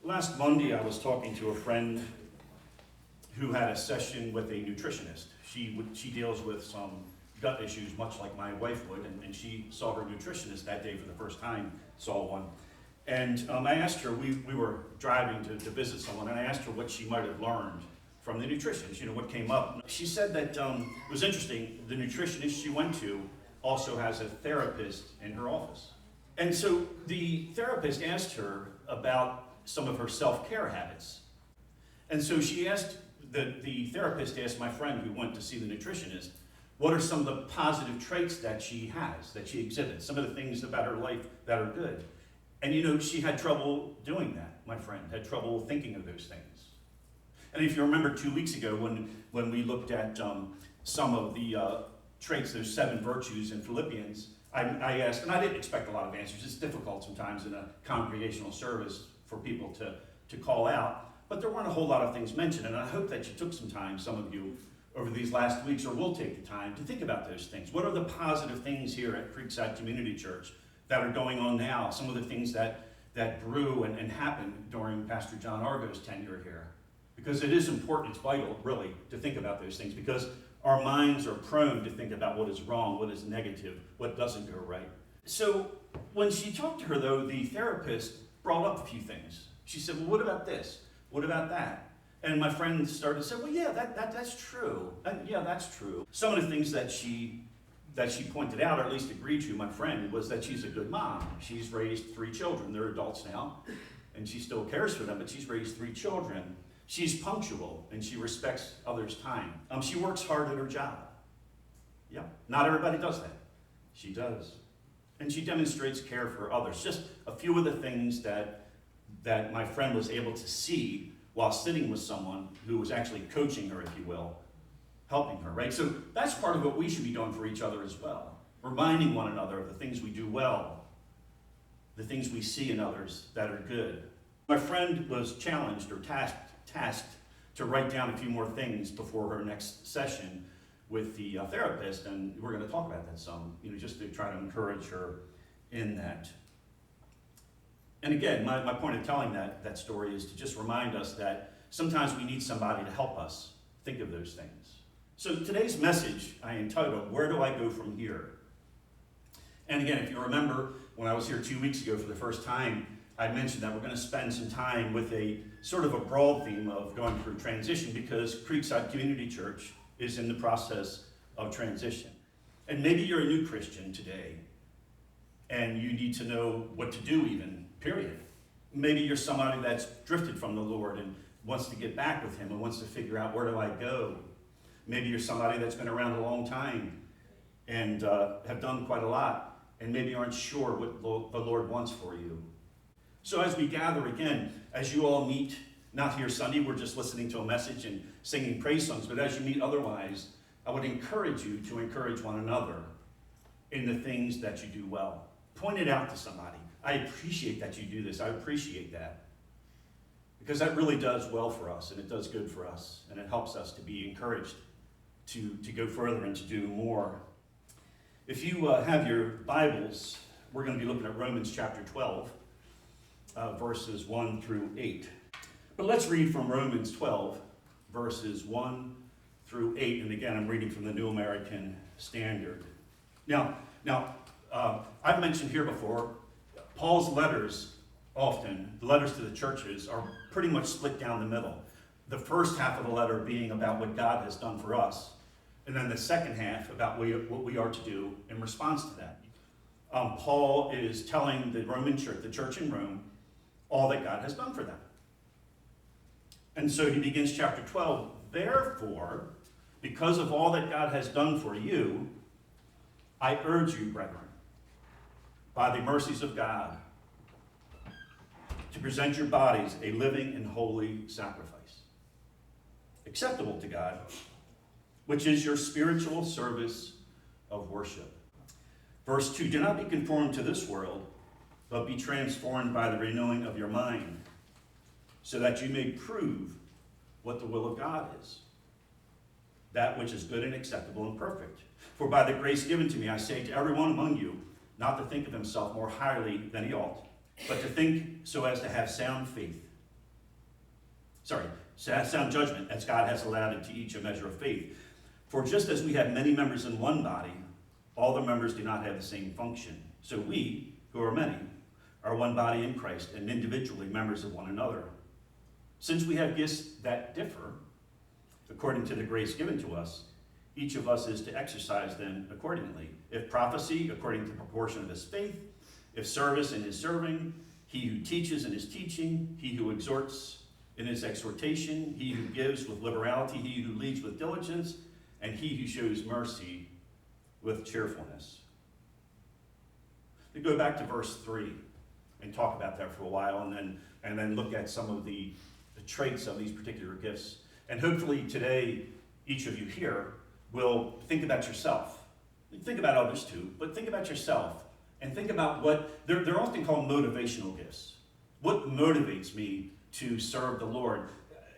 Last Monday, I was talking to a friend who had a session with a nutritionist. She deals with some gut issues, much like my wife would, and she saw her nutritionist that day for the first time, saw one. And I asked her, we were driving to visit someone, and I asked her what she might have learned from the nutritionist, what came up. She said that it was interesting, the nutritionist she went to also has a therapist in her office. And so the therapist asked her about some of her self-care habits. And so she asked, the therapist asked my friend who went to see the nutritionist, what are some of the positive traits that she has, that she exhibits, some of the things about her life that are good. And she had trouble doing that, my friend, had trouble thinking of those things. And if you remember 2 weeks ago when we looked at some of the traits, those 7 virtues in Philippians, I asked, and I didn't expect a lot of answers. It's difficult sometimes in a congregational service for people to call out, but there weren't a whole lot of things mentioned, and I hope that you took some time, some of you, over these last weeks, or will take the time to think about those things. What are the positive things here at Creekside Community Church that are going on now? Some of the things that grew and happened during Pastor John Argo's tenure here. Because it is important, it's vital, really, to think about those things, because our minds are prone to think about what is wrong, what is negative, what doesn't go right. So when she talked to her, though, the therapist brought up a few things. She said, well, what about this? What about that? And my friend started to say, well, yeah, that's true. Yeah, that's true. Some of the things that she pointed out, or at least agreed to, my friend, was that she's a good mom. She's raised 3 children. They're adults now, and she still cares for them, but she's raised 3 children. She's punctual, and she respects others' time. She works hard at her job. Yeah, not everybody does that. She does. And she demonstrates care for others. Just a few of the things that my friend was able to see while sitting with someone who was actually coaching her, if you will, helping her, right? So that's part of what we should be doing for each other as well. Reminding one another of the things we do well, the things we see in others that are good. My friend was challenged or tasked to write down a few more things before her next session with the therapist, and we're going to talk about that some, just to try to encourage her in that. And again, my point of telling that story is to just remind us that sometimes we need somebody to help us think of those things. So today's message I entitled, Where Do I Go From Here? And again, if you remember, when I was here 2 weeks ago for the first time, I mentioned that we're going to spend some time with a sort of a broad theme of going through transition, because Creekside Community Church is in the process of transition. And maybe you're a new Christian today, and you need to know what to do even, period. Maybe you're somebody that's drifted from the Lord and wants to get back with him and wants to figure out, where do I go? Maybe you're somebody that's been around a long time and have done quite a lot, and maybe aren't sure what the Lord wants for you. So as we gather again, as you all meet, not here Sunday, we're just listening to a message and singing praise songs, but as you meet otherwise, I would encourage you to encourage one another in the things that you do well. Point it out to somebody. I appreciate that you do this. I appreciate that. Because that really does well for us, and it does good for us, and it helps us to be encouraged to go further and to do more. If you have your Bibles, we're going to be looking at Romans chapter 12. Verses 1 through 8. But let's read from Romans 12, verses 1 through 8. And again, I'm reading from the New American Standard. Now, I've mentioned here before, Paul's letters, often, the letters to the churches, are pretty much split down the middle. The first half of the letter being about what God has done for us, and then the second half about what we are to do in response to that. Paul is telling the Roman church, the church in Rome, all that God has done for them. And so he begins chapter 12, therefore, because of all that God has done for you, I urge you, brethren, by the mercies of God, to present your bodies a living and holy sacrifice, acceptable to God, which is your spiritual service of worship. Verse 2, do not be conformed to this world, but be transformed by the renewing of your mind, so that you may prove what the will of God is, that which is good and acceptable and perfect. For by the grace given to me, I say to everyone among you, not to think of himself more highly than he ought, but to think so as to have sound faith, sound judgment, as God has allotted to each a measure of faith. For just as we have many members in one body, all the members do not have the same function. So we, who are many, are one body in Christ and individually members of one another. Since we have gifts that differ, according to the grace given to us, each of us is to exercise them accordingly. If prophecy, according to the proportion of his faith; if service, in his serving; he who teaches in his teaching; he who exhorts in his exhortation; he who gives with liberality; he who leads with diligence; and he who shows mercy with cheerfulness. We go back to verse 3 and talk about that for a while, and then look at some of the traits of these particular gifts. And hopefully today, each of you here will think about yourself. Think about others too, but think about yourself and think about what, they're often called motivational gifts. What motivates me to serve the Lord?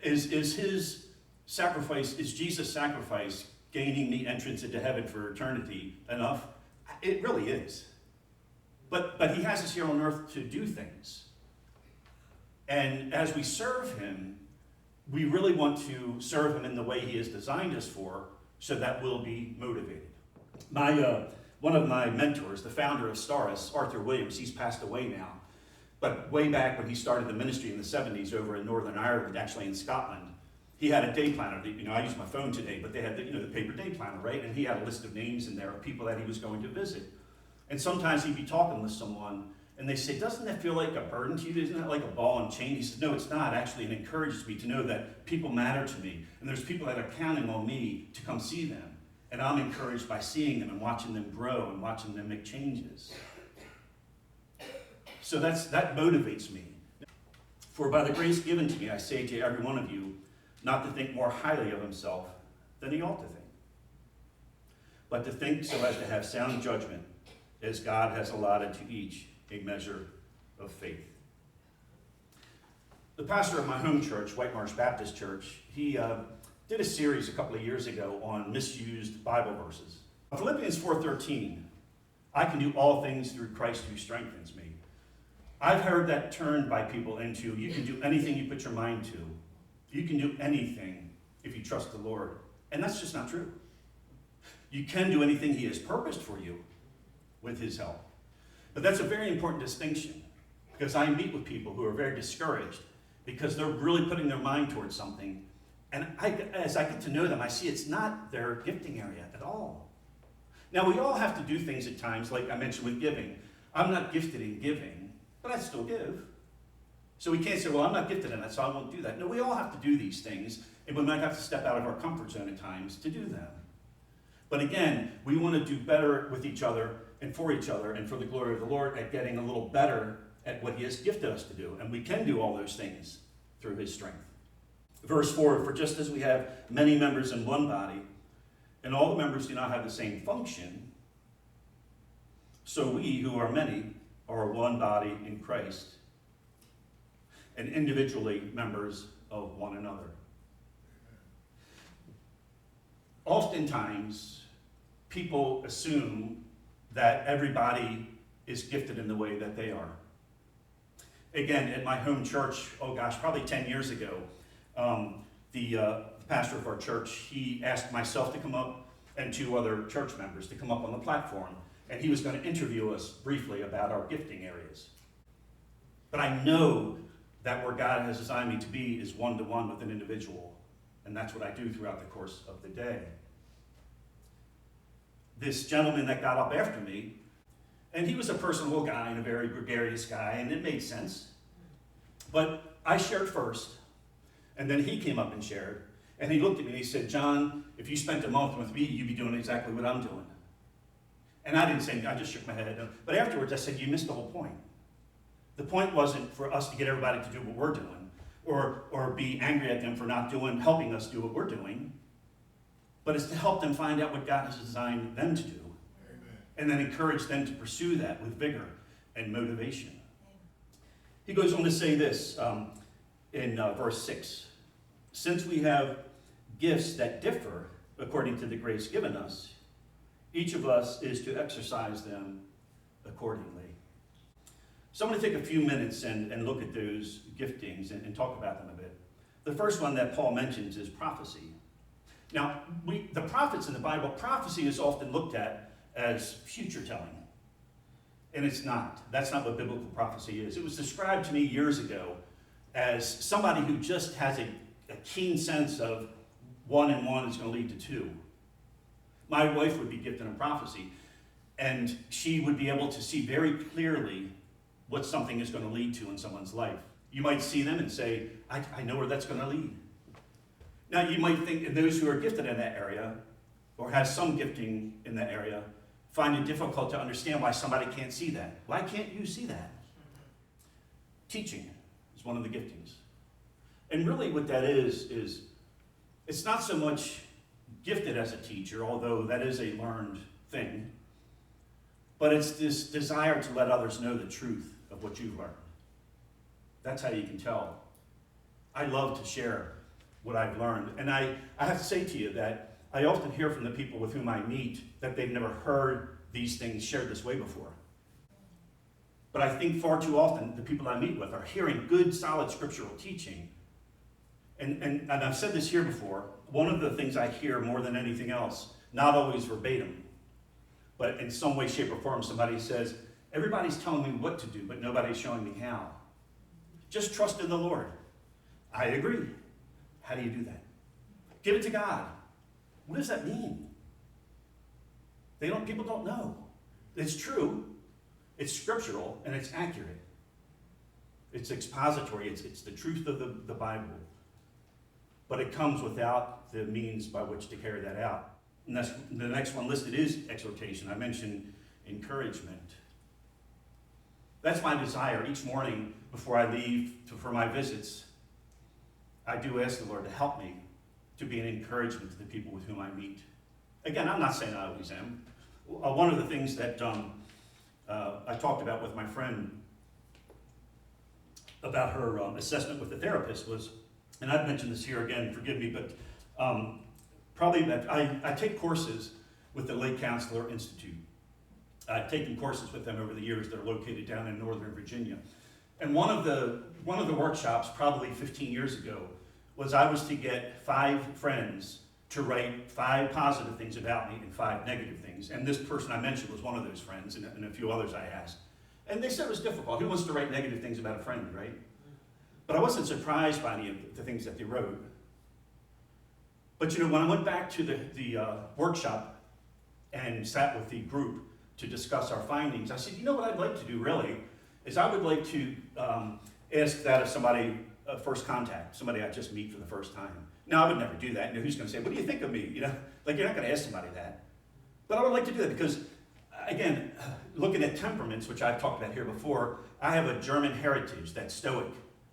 Is his sacrifice, is Jesus' sacrifice gaining me entrance into heaven for eternity enough? It really is. But he has us here on earth to do things. And as we serve him, we really want to serve him in the way he has designed us for, so that we'll be motivated. One of my mentors, the founder of Staris, Arthur Williams, he's passed away now. But way back when he started the ministry in the 70s over in Northern Ireland, actually in Scotland, he had a day planner. I use my phone today, but they had the paper day planner, right? And he had a list of names in there of people that he was going to visit. And sometimes he'd be talking with someone, and they say, "Doesn't that feel like a burden to you? Isn't that like a ball and chain?" He says, "No, it's not. Actually, it encourages me to know that people matter to me, and there's people that are counting on me to come see them. And I'm encouraged by seeing them and watching them grow and watching them make changes." So that motivates me. For by the grace given to me, I say to every one of you, not to think more highly of himself than he ought to think, but to think so as to have sound judgment, as God has allotted to each a measure of faith. The pastor of my home church, White Marsh Baptist Church, he did a series a couple of years ago on misused Bible verses. Philippians 4:13, "I can do all things through Christ who strengthens me." I've heard that turned by people into, you can do anything you put your mind to. You can do anything if you trust the Lord. And that's just not true. You can do anything he has purposed for you with his help. But that's a very important distinction, because I meet with people who are very discouraged because they're really putting their mind towards something. And as I get to know them, I see it's not their gifting area at all. Now, we all have to do things at times, like I mentioned with giving. I'm not gifted in giving, but I still give. So we can't say, well, I'm not gifted in that, so I won't do that. No, we all have to do these things, and we might have to step out of our comfort zone at times to do them. But again, we want to do better with each other and for the glory of the Lord at getting a little better at what he has gifted us to do. And we can do all those things through his strength. Verse 4, "For just as we have many members in one body, and all the members do not have the same function, so we, who are many, are one body in Christ, and individually members of one another." Oftentimes, people assume that everybody is gifted in the way that they are. Again, at my home church, probably 10 years ago, the pastor of our church, he asked myself to come up and 2 other church members to come up on the platform, and he was going to interview us briefly about our gifting areas. But I know that where God has designed me to be is one-to-one with an individual, and that's what I do throughout the course of the day. This gentleman that got up after me, and he was a personable guy and a very gregarious guy, and it made sense. But I shared first, and then he came up and shared, and he looked at me and he said, "John, if you spent a month with me, you'd be doing exactly what I'm doing." And I didn't say anything, I just shook my head. But afterwards I said, "You missed the whole point. The point wasn't for us to get everybody to do what we're doing, or be angry at them for not helping us do what we're doing, but it's to help them find out what God has designed them to do. Amen. And then encourage them to pursue that with vigor and motivation." Amen. He goes on to say this in verse 6. "Since we have gifts that differ according to the grace given us, each of us is to exercise them accordingly." So I'm going to take a few minutes and look at those giftings and talk about them a bit. The first one that Paul mentions is prophecy. Now, the prophets in the Bible, prophecy is often looked at as future telling. And it's not. That's not what biblical prophecy is. It was described to me years ago as somebody who just has a keen sense of 1 and 1 is going to lead to 2. My wife would be gifted in prophecy, and she would be able to see very clearly what something is going to lead to in someone's life. You might see them and say, I know where that's going to lead. Now, you might think, and those who are gifted in that area, or have some gifting in that area, find it difficult to understand why somebody can't see that. Why can't you see that? Teaching is one of the giftings. And really what that is it's not so much gifted as a teacher, although that is a learned thing, but it's this desire to let others know the truth of what you've learned. That's how you can tell. I love to share what I've learned. And I have to say to you that I often hear from the people with whom I meet that they've never heard these things shared this way before. But I think far too often the people I meet with are hearing good, solid scriptural teaching. And I've said this here before, one of the things I hear more than anything else, not always verbatim, but in some way, shape, or form, somebody says, everybody's telling me what to do, but nobody's showing me how. Just trust in the Lord. I agree. How do you do that? Give it to God. What does that mean? People don't know. It's true. It's scriptural, and it's accurate. It's expository. It's the truth of the Bible. But it comes without the means by which to carry that out. And that's, the next one listed is exhortation. I mentioned encouragement. That's my desire each morning before I leave for my visits. I do ask the Lord to help me to be an encouragement to the people with whom I meet. Again, I'm not saying I always am. One of the things that I talked about with my friend about her assessment with the therapist was, and I've mentioned this here again, forgive me, but probably that I take courses with the Lake Counselor Institute. I've taken courses with them over the years that are located down in Northern Virginia. And one of the workshops, probably 15 years ago, was I was to get 5 friends to write 5 positive things about me and 5 negative things. And this person I mentioned was one of those friends, and a few others I asked. And they said it was difficult. Who wants to write negative things about a friend, right? But I wasn't surprised by any of the things that they wrote. But when I went back to the workshop and sat with the group to discuss our findings, I said, what I'd like to do really is I would like to ask that of somebody, first contact, somebody I just meet for the first time. Now, I would never do that. Who's going to say, what do you think of me? Like you're not going to ask somebody that. But I would like to do that because, again, looking at temperaments, which I've talked about here before, I have a German heritage that's Stoic.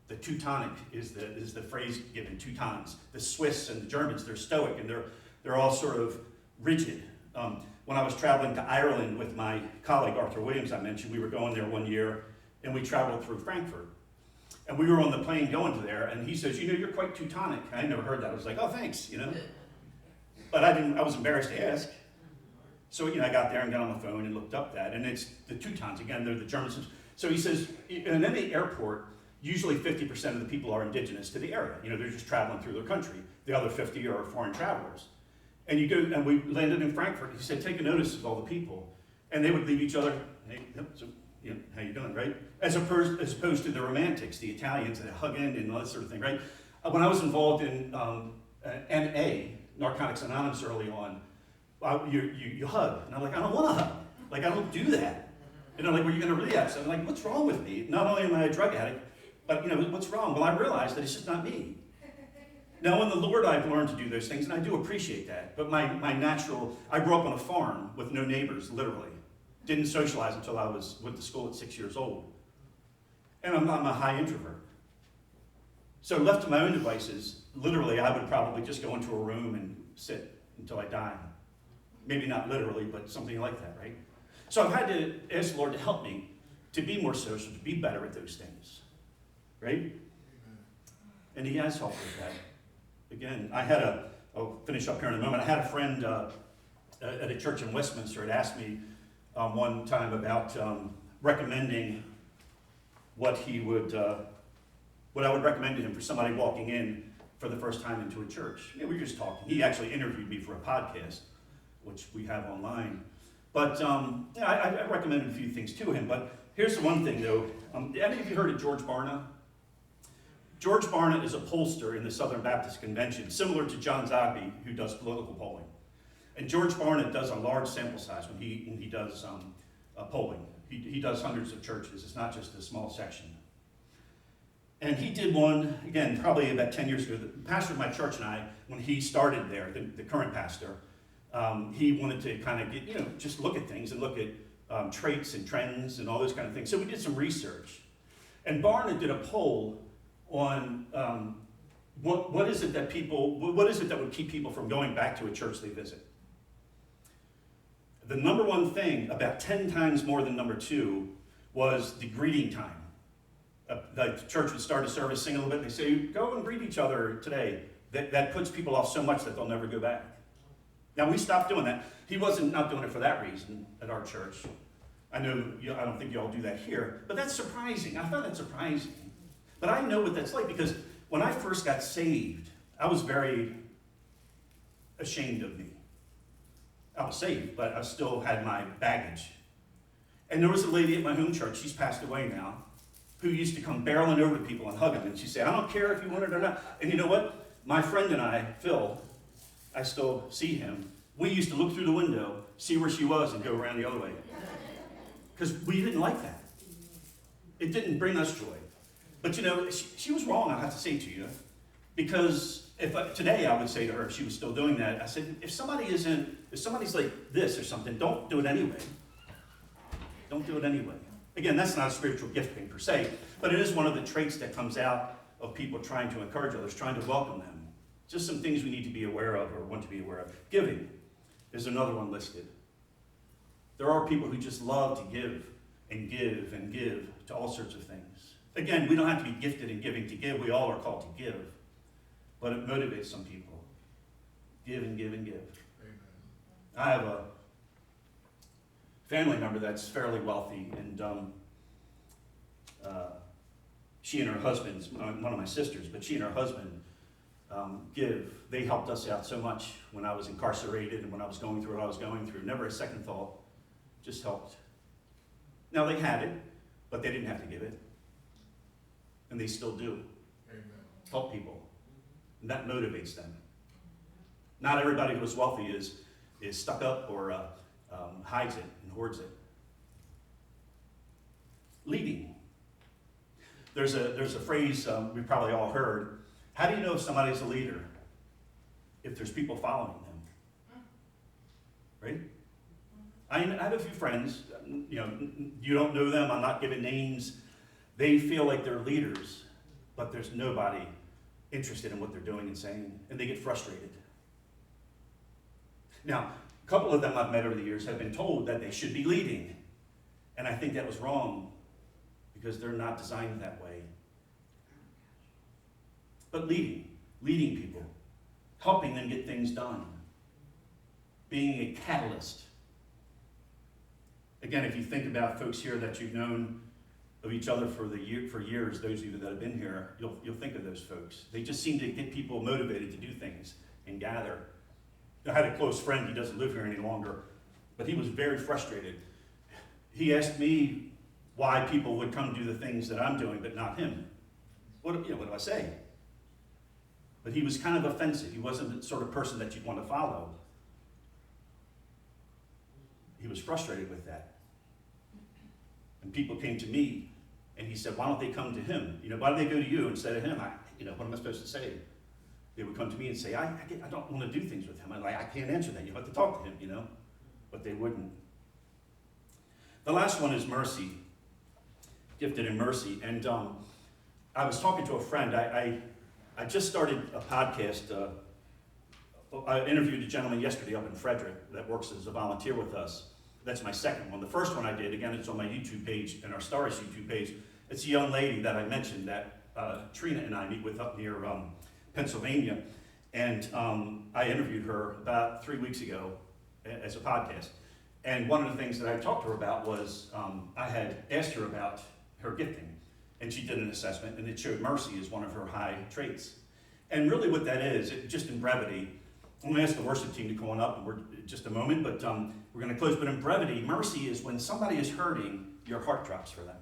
The Teutonic is the phrase given, Teutons. The Swiss and the Germans, they're Stoic, and they're all sort of rigid. When I was traveling to Ireland with my colleague Arthur Williams, I mentioned, we were going there one year, and we traveled through Frankfurt. And we were on the plane going to there, and he says, you're quite Teutonic. I never heard that. I was like, oh, thanks, But I was embarrassed to ask. So, I got there and got on the phone and looked up that, and it's the Teutons. Again, they're the Germans. So he says, in any airport, usually 50% of the people are indigenous to the area. They're just traveling through their country. The other 50 are foreign travelers. And you go, and we landed in Frankfurt. He said, take a notice of all the people. And they would leave each other, hey, so, how you doing, right? As opposed to the romantics, the Italians that hug in and all that sort of thing, right? When I was involved in NA, Narcotics Anonymous, early on, you hug. And I'm like, I don't want to hug. Like, I don't do that. And they're like, well, you're going to relapse. I'm like, what's wrong with me? Not only am I a drug addict, but, what's wrong? Well, I realized that it's just not me. Now, in the Lord, I've learned to do those things, and I do appreciate that. But my natural, I grew up on a farm with no neighbors, literally. Didn't socialize until I went to school at 6 years old. And I'm a high introvert. So left to my own devices, literally, I would probably just go into a room and sit until I died. Maybe not literally, but something like that, right? So I've had to ask the Lord to help me to be more social, to be better at those things, right? And He has helped with that. Again, I'll finish up here in a moment. I had a friend at a church in Westminster had asked me one time about recommending what I would recommend to him for somebody walking in for the first time into a church. We were just talking. He actually interviewed me for a podcast, which we have online. But I recommended a few things to him. But here's the one thing, though. Any of you heard of George Barna? George Barna is a pollster in the Southern Baptist Convention, similar to John Zogby, who does political polling. And George Barna does a large sample size when he does polling. He does hundreds of churches. It's not just a small section. And he did one, again, probably about 10 years ago. The pastor of my church and I, when he started there, the current pastor, he wanted to kind of get, just look at things and look at traits and trends and all those kind of things. So we did some research. And Barna did a poll on what is it that would keep people from going back to a church they visit. The number one thing, about 10 times more than number two, was the greeting time. The church would start a service, sing a little bit, and they say, go and greet each other today. That puts people off so much that they'll never go back. Now, we stopped doing that. He wasn't not doing it for that reason at our church. I know, I don't think you all do that here, but that's surprising. I found that surprising. But I know what that's like, because when I first got saved, I was very ashamed of me. I was saved, but I still had my baggage. And there was a lady at my home church, she's passed away now, who used to come barreling over to people and hug them. And she'd say, I don't care if you want it or not. And you know what? My friend and I, Phil, I still see him. We used to look through the window, see where she was, and go around the other way. Because we didn't like that. It didn't bring us joy. But she was wrong, I have to say to you. Because today I would say to her, if she was still doing that, I said, if somebody's like this or something, don't do it anyway. Don't do it anyway. Again, that's not a spiritual gifting per se, but it is one of the traits that comes out of people trying to encourage others, trying to welcome them. Just some things we need to be aware of or want to be aware of. Giving is another one listed. There are people who just love to give and give and give to all sorts of things. Again, we don't have to be gifted in giving to give. We all are called to give. But it motivates some people. Give and give and give. Amen. I have a family member that's fairly wealthy, and she and her husband, one of my sisters, but she and her husband give. They helped us out so much when I was incarcerated and when I was going through what I was going through. Never a second thought, just helped. Now they had it, but they didn't have to give it. And they still do. Amen. Help people. And that motivates them. Not everybody who's wealthy is stuck up or hides it and hoards it. Leading. There's a phrase we probably all heard. How do you know if somebody's a leader? If there's people following them. Right? I have a few friends, you don't know them, I'm not giving names. They feel like they're leaders, but there's nobody interested in what they're doing and saying, and they get frustrated. Now, a couple of them I've met over the years have been told that they should be leading, and I think that was wrong because they're not designed that way. But leading people, helping them get things done, being a catalyst. Again, if you think about folks here that you've known of each other for years, those of you that have been here, you'll think of those folks. They just seem to get people motivated to do things and gather. I had a close friend, he doesn't live here any longer, but he was very frustrated. He asked me why people would come do the things that I'm doing, but not him. What do I say? But he was kind of offensive. He wasn't the sort of person that you'd want to follow. He was frustrated with that. And people came to me, and he said, why don't they come to him? Why do they go to you instead of him? What am I supposed to say? They would come to me and say, I don't want to do things with him. I'm like, I can't answer that. You have to talk to him, But they wouldn't. The last one is mercy. Gifted in mercy. And I was talking to a friend. I just started a podcast. I interviewed a gentleman yesterday up in Frederick that works as a volunteer with us. That's my second one. The first one I did, again, it's on my YouTube page and our Stars YouTube page. It's a young lady that I mentioned that Trina and I meet with up near Pennsylvania. And I interviewed her about 3 weeks ago as a podcast. And one of the things that I talked to her about was I had asked her about her gifting. And she did an assessment, and it showed mercy as one of her high traits. And really what that is, just in brevity, I'm going to ask the worship team to come on up in just a moment, but we're going to close. But in brevity, mercy is when somebody is hurting, your heart drops for them.